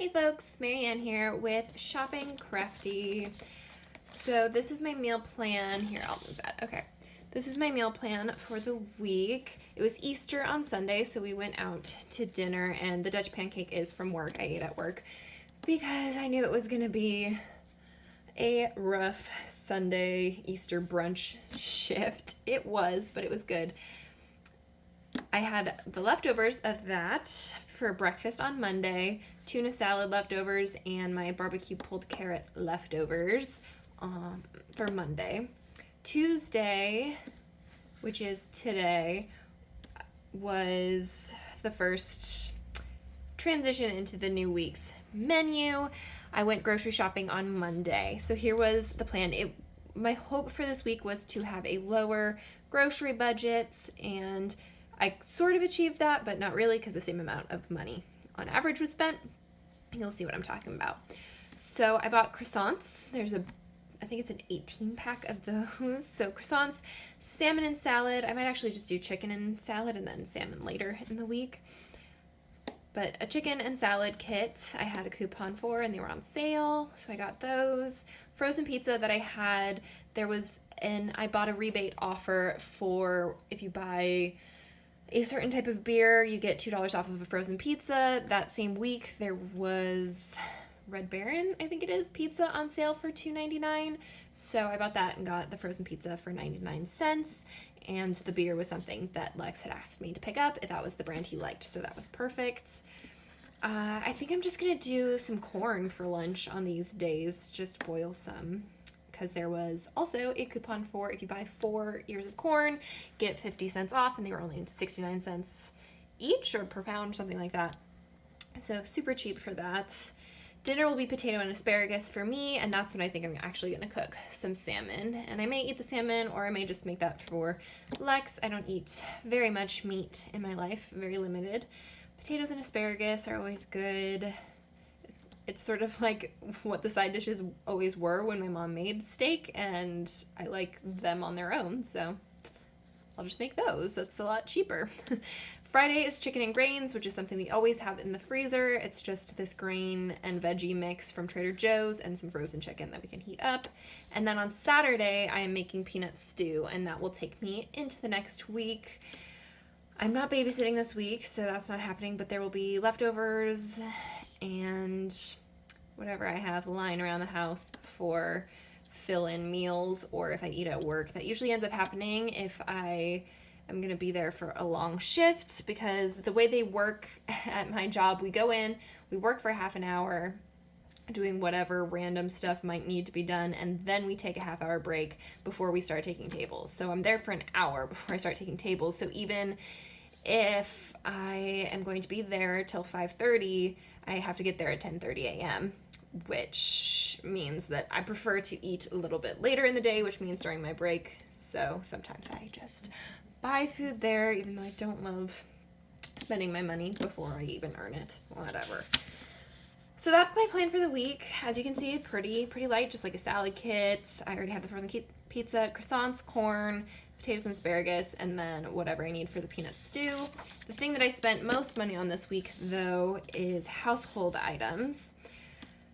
Hey folks, Marianne here with Shopping Crafty. So this is my meal plan. Here, I'll move that. Okay. This is my meal plan for the week. It was Easter on Sunday, so we went out to dinner, and the Dutch pancake is from work. I ate at work because I knew it was going to be a rough Sunday Easter brunch shift. It was, but it was good. I had the leftovers of that for breakfast on Monday, tuna salad leftovers, and my barbecue pulled carrot leftovers for Monday. Tuesday, which is today, was the first transition into the new week's menu. I went grocery shopping on Monday. So here was the plan. My hope for this week was to have a lower grocery budget, and I sort of achieved that, but not really, because the same amount of money on average was spent. You'll see what I'm talking about. So I bought croissants. I think it's an 18 pack of those. So croissants, salmon and salad. I might actually just do chicken and salad and then salmon later in the week. But a chicken and salad kit I had a coupon for, and they were on sale, so I got those. Frozen pizza that I had, I bought a rebate offer for if you buy a certain type of beer, you get $2 off of a frozen pizza. That same week, there was Red Baron, I think it is, pizza on sale for $2.99. So I bought that and got the frozen pizza for 99 cents. And the beer was something that Lex had asked me to pick up. That was the brand he liked, so that was perfect. I think I'm just going to do some corn for lunch on these days, just boil some. Because there was also a coupon for if you buy 4 ears of corn, get 50 cents off, and they were only 69 cents each or per pound, something like that. So super cheap for that. Dinner will be potato and asparagus for me, and that's what I think I'm actually going to cook, some salmon. And I may eat the salmon, or I may just make that for Lex. I don't eat very much meat in my life, very limited. Potatoes and asparagus are always good. It's sort of like what the side dishes always were when my mom made steak, and I like them on their own, so I'll just make those. That's a lot cheaper. Friday is chicken and grains, which is something we always have in the freezer. It's just this grain and veggie mix from Trader Joe's and some frozen chicken that we can heat up. And then on Saturday, I am making peanut stew, and that will take me into the next week. I'm not babysitting this week, so that's not happening, but there will be leftovers and whatever I have lying around the house for fill-in meals, or if I eat at work. That usually ends up happening if I am going to be there for a long shift, because the way they work at my job, we go in, we work for half an hour doing whatever random stuff might need to be done, and then we take a half-hour break before we start taking tables. So I'm there for an hour before I start taking tables. So even if I am going to be there till 5:30, I have to get there at 10:30 a.m., which means that I prefer to eat a little bit later in the day, which means during my break. So sometimes I just buy food there, even though I don't love spending my money before I even earn it. Whatever. So that's my plan for the week. As you can see, pretty light, just like a salad kit. I already have the frozen pizza, croissants, corn, potatoes and asparagus, and then whatever I need for the peanut stew. The thing that I spent most money on this week, though, is household items.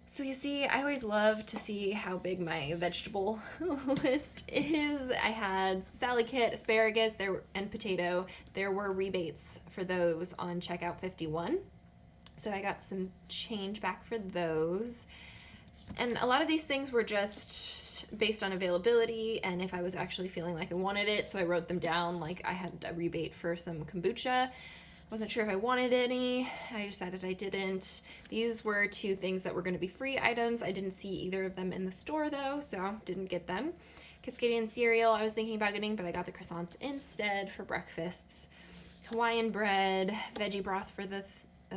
So you see, I always love to see how big my vegetable list is. I had salad kit, asparagus, and potato. There were rebates for those on checkout 51. So I got some change back for those. And a lot of these things were just based on availability and if I was actually feeling like I wanted it. So I wrote them down. Like I had a rebate for some kombucha. Wasn't sure if I wanted any. I decided I didn't. These were 2 things that were going to be free items. I didn't see either of them in the store though, so didn't get them. Cascadian cereal I was thinking about getting, but I got the croissants instead for breakfasts. Hawaiian bread, veggie broth for the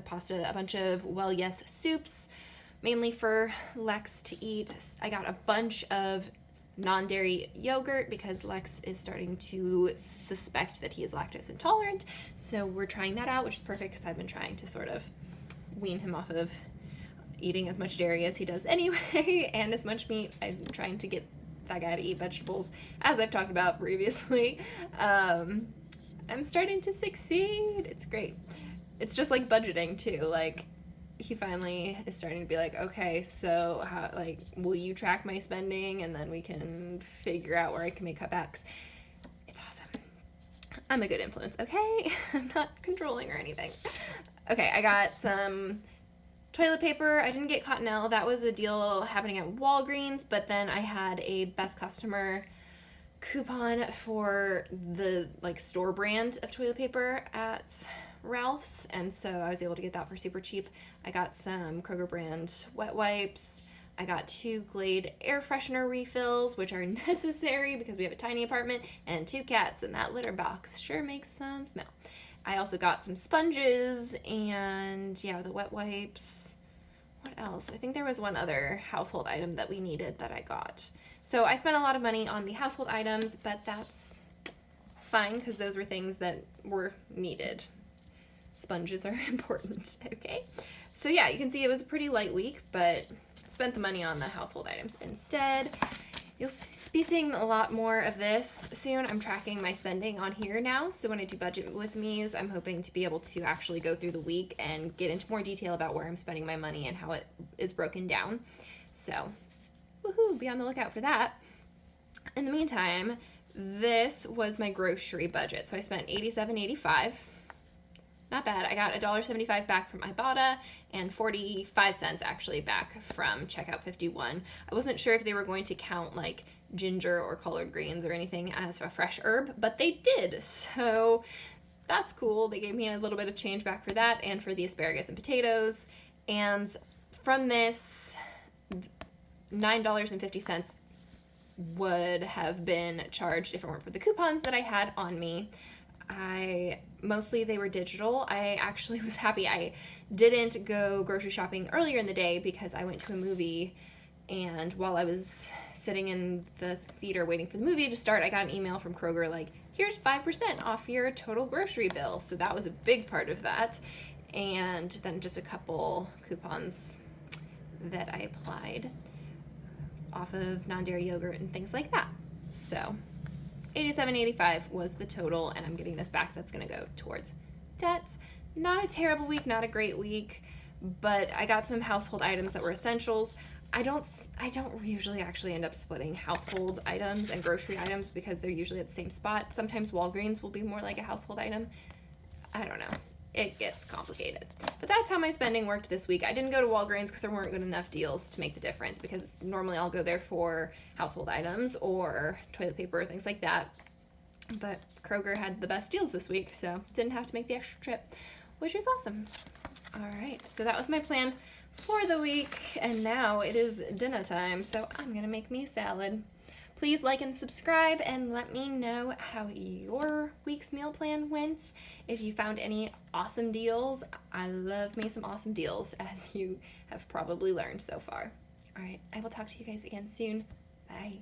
pasta, a bunch of Well Yes soups, mainly for Lex to eat. I got a bunch of non-dairy yogurt because Lex is starting to suspect that he is lactose intolerant. So we're trying that out, which is perfect because I've been trying to sort of wean him off of eating as much dairy as he does anyway and as much meat. I'm trying to get that guy to eat vegetables, as I've talked about previously. I'm starting to succeed. It's great. It's just like budgeting too. Like he finally is starting to be like, okay, so how, like, will you track my spending and then we can figure out where I can make cutbacks. It's awesome. I'm a good influence, okay? I'm not controlling or anything. Okay, I got some toilet paper. I didn't get Cottonelle. That was a deal happening at Walgreens, but then I had a best customer coupon for the like store brand of toilet paper at Ralph's, and so I was able to get that for super cheap. I got some Kroger brand wet wipes. I got 2 Glade air freshener refills, which are necessary because we have a tiny apartment, and 2 cats, and that litter box sure makes some smell. I also got some sponges and yeah, the wet wipes. What else? I think there was one other household item that we needed that I got. So I spent a lot of money on the household items, but that's fine because those were things that were needed. Sponges are important, okay? So yeah, you can see it was a pretty light week, but spent the money on the household items instead. You'll be seeing a lot more of this soon. I'm tracking my spending on here now, so when I do budget with me's, I'm hoping to be able to actually go through the week and get into more detail about where I'm spending my money and how it is broken down. So, woohoo, be on the lookout for that. In the meantime, this was my grocery budget. So I spent $87.85. Not bad. I got $1.75 back from Ibotta and 45 cents actually back from Checkout 51. I wasn't sure if they were going to count like ginger or collard greens or anything as a fresh herb, but they did. So that's cool. They gave me a little bit of change back for that and for the asparagus and potatoes. And from this, $9.50 would have been charged if it weren't for the coupons that I had on me. Mostly they were digital. I actually was happy I didn't go grocery shopping earlier in the day because I went to a movie, and while I was sitting in the theater waiting for the movie to start, I got an email from Kroger like, here's 5% off your total grocery bill. So that was a big part of that. And then just a couple coupons that I applied off of non-dairy yogurt and things like that. So $87.85 was the total, and I'm getting this back. That's going to go towards debt. Not a terrible week, not a great week, but I got some household items that were essentials. I don't usually actually end up splitting household items and grocery items because they're usually at the same spot. Sometimes Walgreens will be more like a household item. I don't know. It gets complicated. But that's how my spending worked this week. I didn't go to Walgreens because there weren't good enough deals to make the difference, because normally I'll go there for household items or toilet paper or things like that. But Kroger had the best deals this week, so didn't have to make the extra trip, which is awesome. All right, so that was my plan for the week, and now it is dinner time, so I'm gonna make me a salad. Please like and subscribe and let me know how your week's meal plan went. If you found any awesome deals, I love me some awesome deals, as you have probably learned so far. All right, I will talk to you guys again soon. Bye.